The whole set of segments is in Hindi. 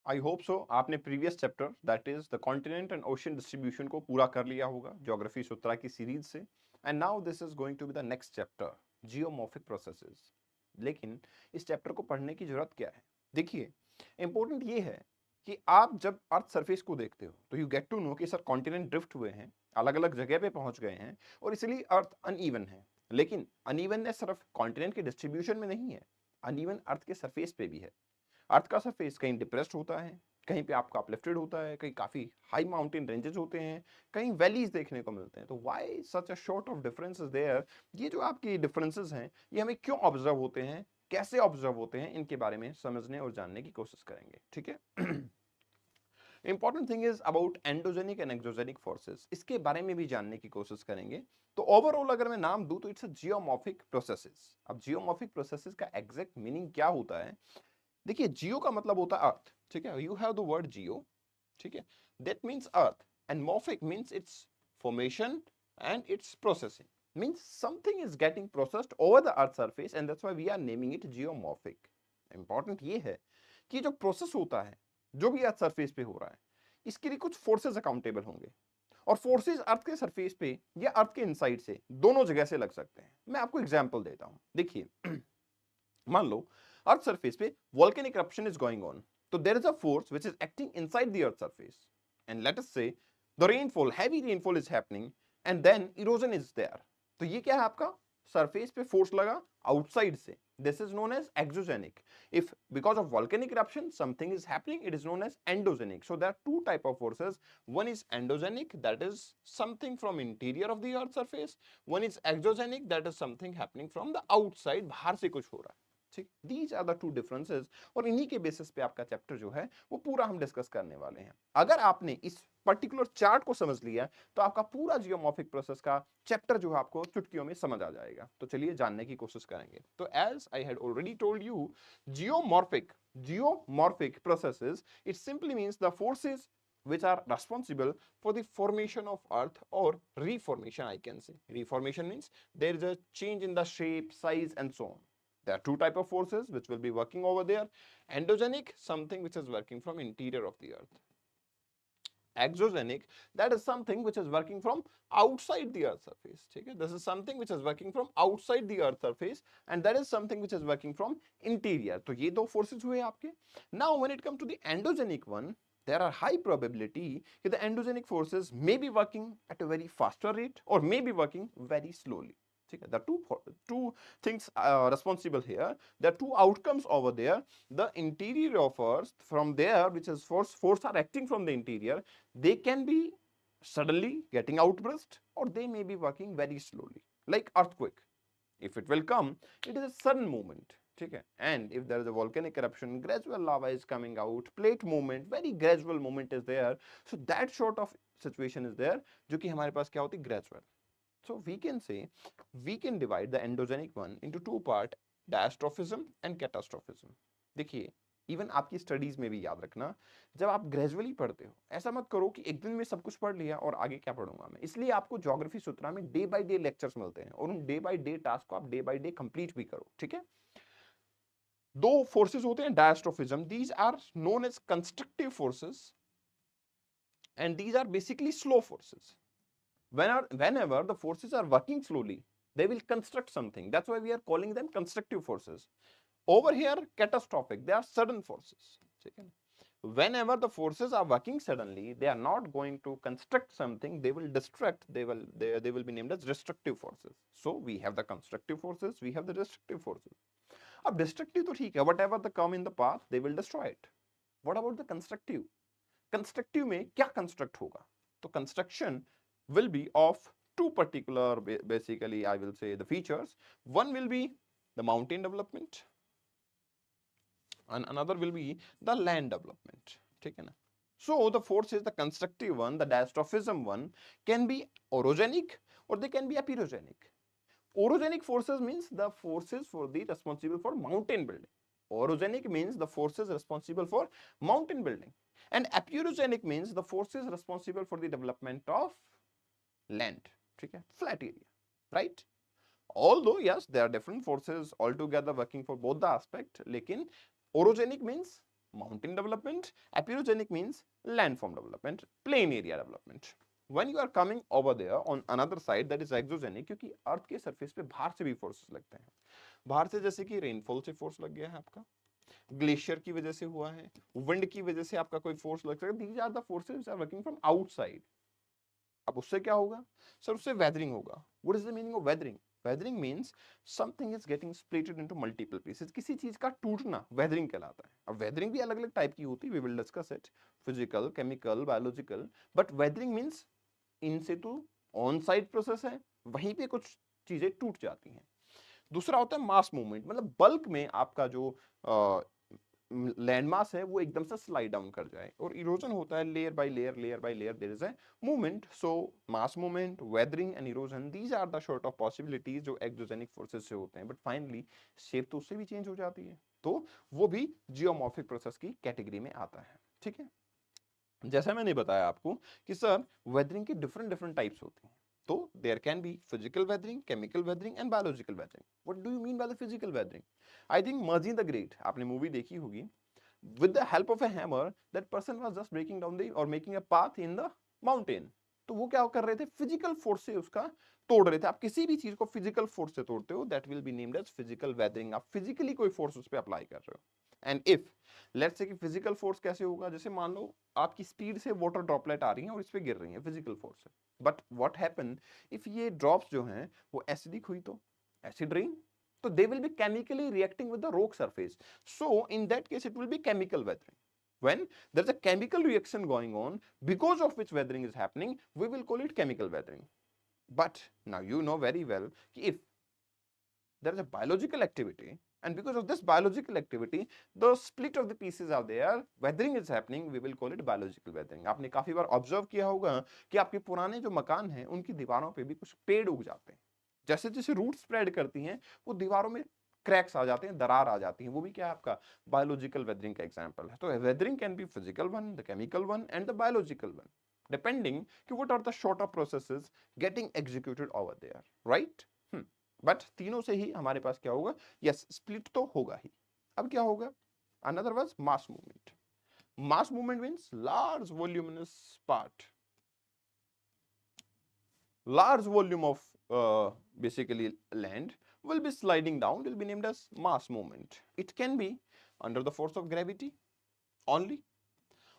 आई होप सो आपने previous chapter that is the continent and ocean distribution को पूरा कर लिया होगा ज्योग्राफी सूत्रा की सीरीज से। And now this is going to be the next chapter, geomorphic processes. लेकिन इस चैप्टर को पढ़ने की जरूरत क्या है? देखिए, इंपॉर्टेंट ये है कि आप जब अर्थ सरफेस को देखते हो तो यू गेट टू नो कि सर कॉन्टिनेंट ड्रिफ्ट हुए हैं, अलग अलग जगह पे पहुंच गए हैं और इसलिए अर्थ अनइवन है। लेकिन अनइवननेस सिर्फ कॉन्टिनेंट के डिस्ट्रीब्यूशन में नहीं है, अनइवन अर्थ के सरफेस पे भी है। अर्थ का सरफेस कहीं डिप्रेस्ड होता है, कहीं पे आपका अपलिफ्टेड होता है, कहीं काफी हाई माउंटेन रेंजेस होते हैं, कहीं वैलीज देखने को मिलते हैं। तो why such a short of difference is there? ये जो आपके डिफरेंसेस हैं ये हमें क्यों ऑब्जर्व होते हैं, कैसे ऑब्जर्व होते हैं, इनके बारे में समझने और जानने की कोशिश करेंगे। ठीक है। Important thing is about endogenic and exogenic forces, इसके बारे में भी जानने की कोशिश करेंगे। तो ओवरऑल अगर मैं नाम दूं तो इट्स अ जियोमॉर्फिक प्रोसेसेस। अब जियोमॉर्फिक प्रोसेसेस का एग्जैक्ट मीनिंग क्या होता है? देखिए, जियो का मतलब होता है अर्थ। ठीक है, you have the word geo. ठीक है, that means earth and morphic means its formation and its processing. Means something is getting processed over the earth surface and that's why we are naming it geomorphic. Important ये है कि जो प्रोसेस होता है, जो भी अर्थ सरफेस पे हो रहा है, इसके लिए कुछ फोर्सेस अकाउंटेबल होंगे। और फोर्सेस अर्थ के सरफेस पे या अर्थ के इनसाइड से दोनों जगह से लग सकते हैं। मैं आपको एग्जांपल देता हूं। देखिए, मान लो अर्थ सरफेस पे volcanic eruption is going on, तो there is a force which is acting inside the earth surface, and let us say the rainfall, heavy rainfall is happening and then erosion is there। तो ये क्या है? आपका सरफेस पे फोर्स लगा आउटसाइड से, this is known as exogenic। if because of volcanic eruption something is happening, it is known as endogenic। so there are two type of forces, one is endogenic, that is something from interior of the earth surface, one is exogenic, that is something happening from the outside, बाहर से कुछ हो रहा है। ठीक, these are the two differences और इन्हीं के बेसिस पे आपका चैप्टर जो है वो पूरा हम डिस्कस करने वाले हैं। अगर आपने इस पर्टिकुलर चार्ट को समझ लिया तो आपका पूरा जियोमॉर्फिक प्रोसेस का चैप्टर जो है आपको चुटकियों में समझ आ जाएगा। तो चलिए जानने की कोशिश करेंगे। तो as I had already told you, geomorphic processes, it simply means the forces which are responsible for the formation of earth or reformation, I can say reformation means there is a change in the shape, size and so on. There are two type of forces which will be working over there. Endogenic, something which is working from interior of the earth. Exogenic, that is something which is working from outside the earth surface. Okay? This is something which is working from outside the earth surface and that is something which is working from interior. तो ये दो forces हुए आपके. Now when it comes to the endogenic one, there are high probability that the endogenic forces may be working at a very faster rate or may be working very slowly. The two things responsible here, the two outcomes over there, the interior of earth from there, which is force are acting from the interior, they can be suddenly getting outburst or they may be working very slowly, like earthquake. If it will come, it is a sudden movement. And if there is a volcanic eruption, gradual lava is coming out, plate movement, very gradual movement is there. So that sort of situation is there, जो कि हमारे पास क्या होती है, gradual. So we can say, we can divide the endogenic one into two part, diastrophism and catastrophism. देखिए, इवन आपकी स्टडीज में भी याद रखना, जब आप ग्रेजुअली पढ़ते हो ऐसा मत करो कि एक दिन में सब कुछ पढ़ लिया और आगे क्या पढ़ूंगा मैं। इसलिए आपको ज्योग्राफी सूत्रा में डे बाय डे लेक्चर्स मिलते हैं और उन डे बाय डे टास्क को आप डे बाय डे कंप्लीट भी करो। ठीक है, दो फोर्सेस होते हैं diastrophism, these are known as constructive forces and these are basically slow forces. Whenever the forces are working slowly, they will construct something. That's why we are calling them constructive forces. Over here, catastrophic, they are sudden forces. Whenever the forces are working suddenly, they are not going to construct something, they will destruct, they will be named as destructive forces. So we have the constructive forces, we have the destructive forces. अब destructive तो ठीक है, whatever the come in the path, they will destroy it. What about the constructive? Constructive में क्या construct होगा? तो construction will be of two particular, basically I will say the features. One will be the mountain development and another will be the land development. ठीक है ना? So the force is the constructive one, the diastrophism one can be orogenic or they can be apirogenic. Orogenic forces means the forces for the responsible for mountain building. Orogenic means the forces responsible for mountain building. And apirogenic means the forces responsible for the development of land, ठीक है, flat area, right? Although yes, there are different forces altogether working for both the aspect, लेकिन orogenic means mountain development, aperogenic means landform development, plain area development. When you are coming over there on another side, that is exogenic, क्योंकि अर्थ के सरफेस पे बाहर से भी फोर्सेस लगते हैं, बाहर से जैसे कि रेनफॉल से फोर्स लग गया है आपका, ग्लेशियर की वजह से हुआ है, विंड की वजह से आपका कोई फोर्स लग सकता है, these are the forces are working from outside. अब उससे क्या होगा सर, उससे वेदरिंग होगा। What is the meaning of weathering? Weathering means something is getting splitted into multiple pieces, किसी चीज का टूटना वेदरिंग कहलाता है। अब वेदरिंग भी अलग अलग टाइप की होती है, we will discuss it, physical, chemical, biological, but weathering means in situ on site process है, वहीं पे कुछ चीजें टूट जाती हैं। दूसरा होता है मास मूवमेंट, मतलब बल्क में आपका जो लैंड मास है वो एकदम से स्लाइड डाउन कर जाए, और इरोजन होता है layer by layer there is a movement. So mass movement, weathering and erosion, these are the sort of possibilities जो एक्सोजेनिक फोर्सेस से होते हैं। बट फाइनली शेप तो उससे भी चेंज हो जाती है, तो वो भी जियोमॉर्फिक प्रोसेस की कैटेगरी में आता है। ठीक है, जैसा मैंने बताया आपको कि सर वेदरिंग की डिफरेंट डिफरेंट टाइप्स होती हैं, तो there can be physical weathering, chemical weathering and biological weathering. What do you mean by the physical weathering? I think मर्जी द ग्रेट, आपने मूवी देखी होगी, with the help of a hammer that person was just breaking down the or making a path in the mountain। तो वो क्या कर रहे थे, फिजिकल फोर्स से उसका तोड़ रहे थे। आप किसी भी चीज को फिजिकल फोर्स से तोड़ते हो, that will be named as physical weathering, आप फिजिकली कोई फोर्स उस पर अप्लाई कर रहे हो। एंड इफ लेट्स से कि फिजिकल फोर्स कैसे होगा, जैसे मान लो आपकी स्पीड से वाटर ड्रॉपलेट आ रही है और इस पे गिर रही है फिजिकल फोर्स से, बट व्हाट हैपन इफ ये ड्रॉप्स जो हैं वो एसिडिक हुई, तो acid rain, so they will be chemically reacting with the rock surface, so in that case it will be chemical weathering। when there's a chemical reaction going on because of which weathering is happening, we will call it chemical weathering। but now you know very well if there is a biological activity and because of this biological activity the split of the pieces are there, weathering is happening, we will call it biological weathering। आपने काफी बार ऑब्जर्व किया होगा कि आपके पुराने जो मकान हैं उनकी दीवारों पे भी कुछ पेड़ उग जाते हैं, जैसे जैसे रूट स्प्रेड करती हैं वो दीवारों में क्रैक्स आ जाते हैं, दरार आ जाती है, वो भी क्या है आपका बायोलॉजिकल वेदरिंग का एग्जांपल है। तो weathering can be physical one, the chemical one and the biological one, depending कि what are the shorter processes getting executed over there, right. But तीनों से ही हमारे पास क्या होगा, यस स्प्लिट तो होगा ही। अब क्या होगा, another was mass movement. Mass movement means large voluminous part, large volume of basically land will be sliding down, will be named as mass movement। it can be under the force of gravity only,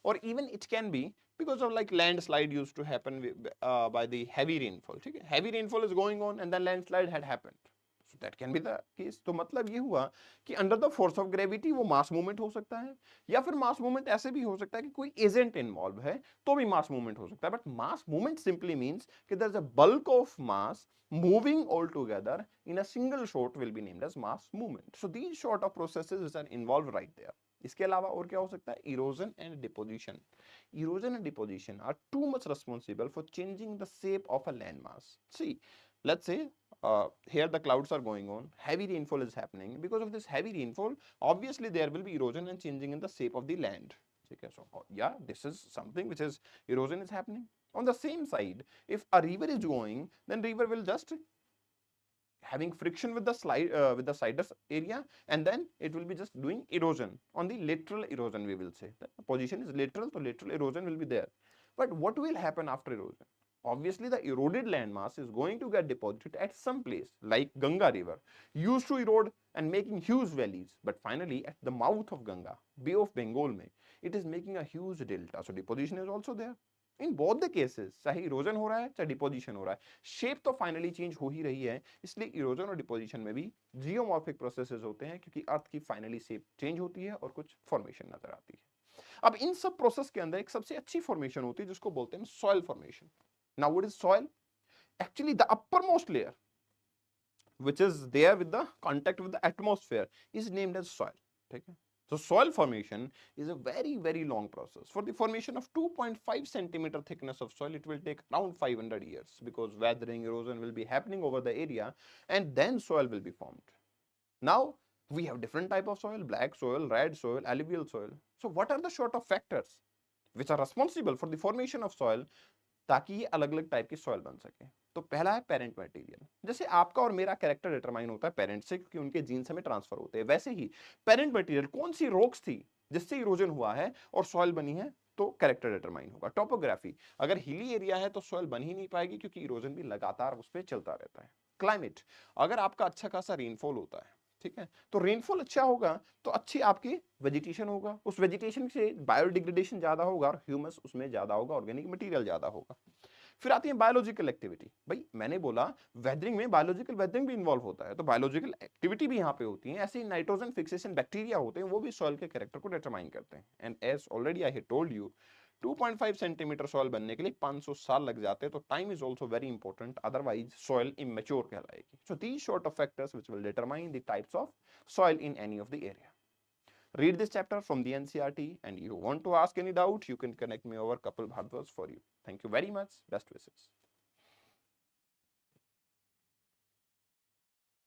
or even it can be because of like landslide used to happen by the heavy rainfall। ठीक है, heavy rainfall is going on and then landslide had happened, so that can be the case। तो मतलब ये हुआ कि under the force of gravity वो मास मूवमेंट हो सकता है, या फिर मास मूवमेंट ऐसे भी हो सकता है कि कोई एजेंट इन्वॉल्व है तो भी मास मूवमेंट हो सकता है। But mass movement simply means कि there is a bulk of mass moving all together in a single shot will be named as mass movement। so these sort of processes are involved right there। इसके अलावा और क्या हो सकता है, erosion and deposition. erosion and deposition are too much responsible for changing the shape of a landmass। see, let's say here the clouds are going on, heavy rainfall is happening, because of this heavy rainfall obviously there will be erosion and changing in the shape of the land। okay, so yeah, this is something which is erosion is happening। on the same side, if a river is going, then river will just having friction with the slide with the siders area, and then it will be just doing erosion on the lateral erosion, we will say the position is lateral, so lateral erosion will be there। but what will happen after erosion, obviously the eroded landmass is going to get deposited at some place, like Ganga river used to erode and making huge valleys, but finally at the mouth of Ganga, Bay of Bengal mein, it is making a huge delta, so deposition is also there। In both the cases चाहे इरोजन हो रहा है चाहे डिपोजिशन हो रहा है, शेप तो फाइनली चेंज हो ही रही है, इसलिए इरोजन और डिपोजिशन में भी जियोमॉर्फिक प्रोसेसेस होते हैं, क्योंकि अर्थ की फाइनली शेप चेंज होती है और कुछ फॉर्मेशन नजर आती है। अब इन सब प्रोसेस के अंदर एक सबसे अच्छी फॉर्मेशन होती है जिसको बोलते हैं soil formation. Now what is soil? Actually the upper most layer which is there with the contact with the atmosphere is named as soil। ठीक है, so soil formation is a very long process। for the formation of 2.5 centimeter thickness of soil it will take around 500 years, because weathering, erosion will be happening over the area and then soil will be formed। now we have different type of soil, black soil, red soil, alluvial soil। so what are the sort of factors which are responsible for the formation of soil ताकि ये अलग अलग टाइप की सॉइल बन सके? तो पहला है पेरेंट मटेरियल। जैसे आपका और मेरा कैरेक्टर डिटरमाइन होता है पेरेंट से, क्योंकि उनके जीन्स हमें ट्रांसफर होते हैं, वैसे ही पेरेंट मटेरियल कौन सी रॉक्स थी जिससे इरोजन हुआ है और सॉइल बनी है, तो कैरेक्टर डिटरमाइन होगा। टोपोग्राफी, अगर हिली एरिया है तो सॉइल बन ही नहीं पाएगी क्योंकि इरोजन भी लगातार उस पर चलता रहता है। क्लाइमेट, अगर आपका अच्छा खासा रेनफॉल होता है, ठीक है, तो रेनफॉल अच्छा होगा तो अच्छी आपकी वेजिटेशन होगा, उस वेजिटेशन से बायोडिग्रेडेशन ज्यादा होगा और ह्यूमस उसमें ज्यादा होगा, ऑर्गेनिक मटेरियल ज्यादा होगा। फिर आती है बायोलॉजिकल एक्टिविटी। भाई मैंने बोला वेदरिंग में बायोलॉजिकल वेदरिंग भी इन्वॉल्व होता है, तो बायोलॉजिकल एक्टिविटी भी यहाँ पे होती है। ऐसे नाइट्रोजन फिक्सेशन बैक्टीरिया होते हैं, वो भी सॉइल के कैरेक्टर को डिटरमाइन करते हैं। And as already I have told you, 2.5 centimetre soil बनने के लिए 500 साल लग जाते हैं, तो time is also very important, otherwise soil immature कहलाएगी। So these sort of factors which will determine the types of soil in any of the area. Read this chapter from the NCERT, and you want to ask any doubt, you can connect me over Kapil Bhardwaj for you. Thank you very much. Best wishes.